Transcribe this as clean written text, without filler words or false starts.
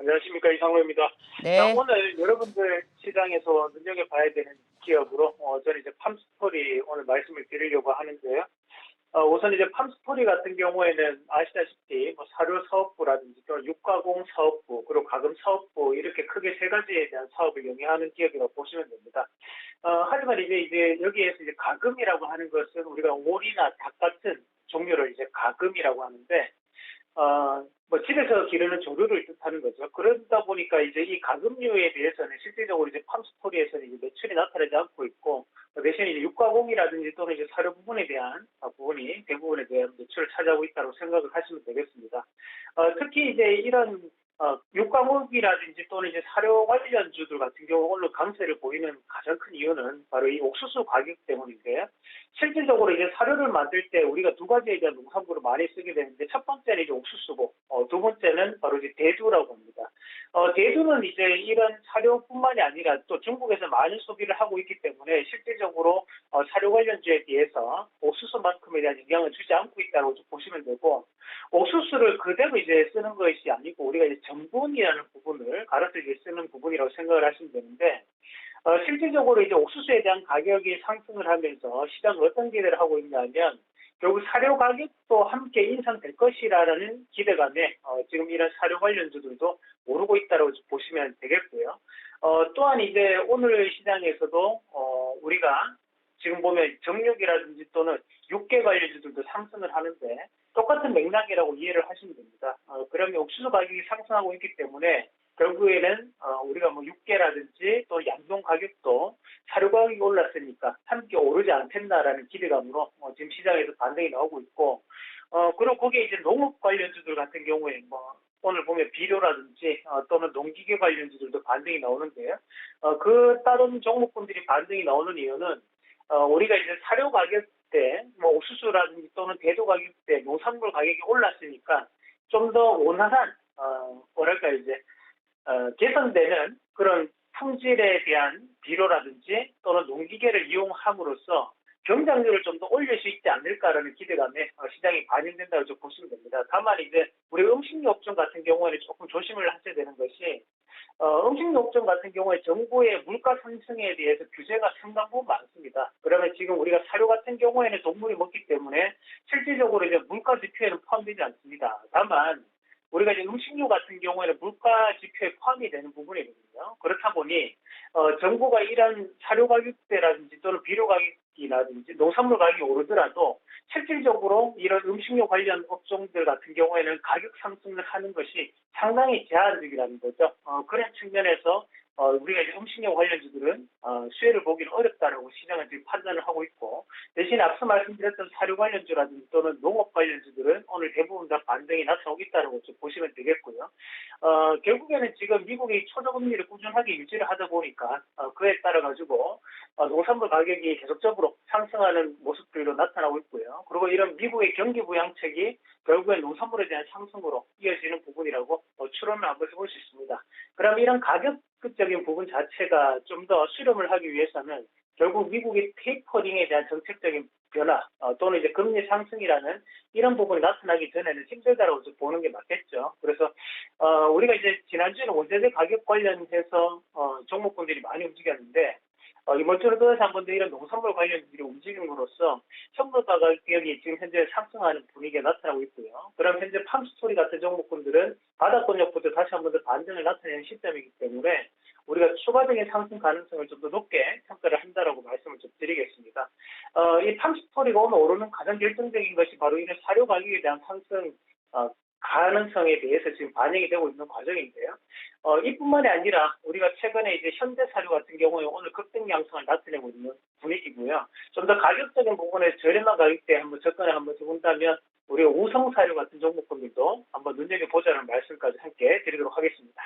안녕하십니까, 이상로입니다. 자, 네. 오늘 여러분들 시장에서 눈여겨봐야 되는 기업으로 저는 이제 팜스토리 오늘 말씀을 드리려고 하는데요. 우선 이제 팜스토리 같은 경우에는 아시다시피 뭐 사료 사업부라든지 또 육가공 사업부 그리고 가금 사업부 이렇게 크게 세 가지에 대한 사업을 영위하는 기업이라고 보시면 됩니다. 하지만 이제 여기에서 이제 가금이라고 하는 것은 우리가 오리나 닭 같은 종류를 이제 가금이라고 하는데 뭐 집에서 기르는 조류를 뜻하는 거죠. 그러다 보니까 이제 이 가금류에 대해서는 실질적으로 이제 팜스토리에서는 이제 매출이 나타나지 않고 있고, 대신에 이제 육가공이라든지 또는 이제 사료 부분에 대한 부분이 대부분에 대한 매출을 차지하고 있다고 생각을 하시면 되겠습니다. 특히 이제 이런 육가공이라든지 또는 이제 사료 관련주들 같은 경우 오늘 강세를 보이는 가장 큰 이유는 바로 이 옥수수 가격 때문인데요. 실질적으로 이제 사료를 만들 때 우리가 두 가지에 대한 농산물을 많이 쓰게 되는데 첫 번째는 이제 옥수수고 두 번째는 바로 이제 대두라고 합니다. 대두는 이제 이런 사료뿐만이 아니라 또 중국에서 많은 소비를 하고 있기 때문에 실질적으로 사료 관련주에 비해서 옥수수만큼에 대한 영향을 주지 않고 있다고 보시면 되고, 옥수수를 그대로 이제 쓰는 것이 아니고 우리가 이제 전분이라는 부분을 갈아서 이제 쓰는 부분이라고 생각을 하시면 되는데, 실질적으로 이제 옥수수에 대한 가격이 상승을 하면서 시장은 어떤 기대를 하고 있냐면 결국 사료 가격도 함께 인상될 것이라는 기대감에 지금 이런 사료 관련주들도 오르고 있다고 보시면 되겠고요. 또한 이제 오늘 시장에서도 우리가 지금 보면 정육이라든지 또는 육계 관련주들도 상승을 하는데 똑같은 맥락이라고 이해를 하시면 됩니다. 그러면 옥수수 가격이 상승하고 있기 때문에 결국에는 우리가 뭐 육계라든지 또 양동 가격도 사료 가격이 올랐으니까 함께 오르지 않겠나라는 기대감으로 지금 시장에서 반등이 나오고 있고, 그리고 거기에 이제 농업 관련주들 같은 경우에 뭐 오늘 보면 비료라든지 또는 농기계 관련주들도 반등이 나오는데요. 그 다른 종목군들이 반등이 나오는 이유는 우리가 이제 사료 가격 때, 뭐 옥수수라든지 또는 대두 가격 때 농산물 가격이 올랐으니까 좀 더 원활한 뭐랄까 이제 개선되는 그런 품질에 대한 비료라든지 또는 농기계를 이용함으로써 경쟁률을 좀 더 올릴 수 있지 않을까라는 기대감에 시장이 반영된다고 좀 보시면 됩니다. 다만 이제 우리 음식료 업종 같은 경우에는 조금 조심을 하셔야 되는 것이 음식료 업종 같은 경우에 정부의 물가 상승에 대해서 규제가 상당 부분 많습니다. 그러면 지금 우리가 사료 같은 경우에는 동물이 먹기 때문에 실질적으로 이제 물가 지표에는 포함되지 않습니다. 다만 우리가 이제 음식료 같은 경우에는 물가 지표에 포함이 되는 부분이거든요. 그렇다 보니 정부가 이런 사료 가격대라든지 또는 비료 가격이라든지 농산물 가격이 오르더라도 실질적으로 이런 음식료 관련 업종들 같은 경우에는 가격 상승을 하는 것이 상당히 제한적이라는 거죠. 그런 측면에서 우리가 이제 음식료 관련주들은 수혜를 보기는 어렵다라고 시장은 지금 판단을 하고 있고, 대신 앞서 말씀드렸던 사료 관련주라든지 또는 농업 관련주들은 오늘 대부분 다 반등이 나타나고 있다고 좀 보시면 되겠고요. 결국에는 지금 미국이 초저금리를 꾸준하게 유지를 하다 보니까 그에 따라 가지고 농산물 가격이 계속적으로 상승하는 모습들도 나타나고 있고요. 그리고 이런 미국의 경기 부양책이 결국엔 농산물에 대한 상승으로 이어지는 부분이라고 추론을 한번 해볼 수 있습니다. 그럼 이런 가격적인 부분 자체가 좀 더 수렴을 하기 위해서는 결국 미국의 테이퍼링에 대한 정책적인 변화 또는 이제 금리 상승이라는 이런 부분이 나타나기 전에는 힘들다라고 보는 게 맞겠죠. 그래서 우리가 이제 지난주에는 원자재 가격 관련해서 종목군들이 많이 움직였는데 이번 주로 들어서 한 번 더 이런 농산물 관련주들이 움직임으로써 현물 가격이 지금 현재 상승하는 분위기가 나타나고 있고요. 그럼 현재 팜스토리 같은 종목군들은 바닥권 역부터 다시 한 번 더 반등을 나타내는 시점이기 때문에 우리가 추가적인 상승 가능성을 좀 더 높게 평가를 한다라고 말씀을 좀 드리겠습니다. 이 팜스토리가 오늘 오르는 가장 결정적인 것이 바로 이런 사료 가격에 대한 상승 가능성에 대해서 지금 반영이 되고 있는 과정인데요. 이뿐만이 아니라 우리가 최근에 이제 현대사료 같은 경우에 오늘 급등 양상을 나타내고 있는 분위기고요. 좀 더 가격적인 부분에 저렴한 가격대에 한번 접근을 한번 해본다면 우리가 우성사료 같은 종목군들도 한번 눈여겨보자는 말씀까지 함께 드리도록 하겠습니다.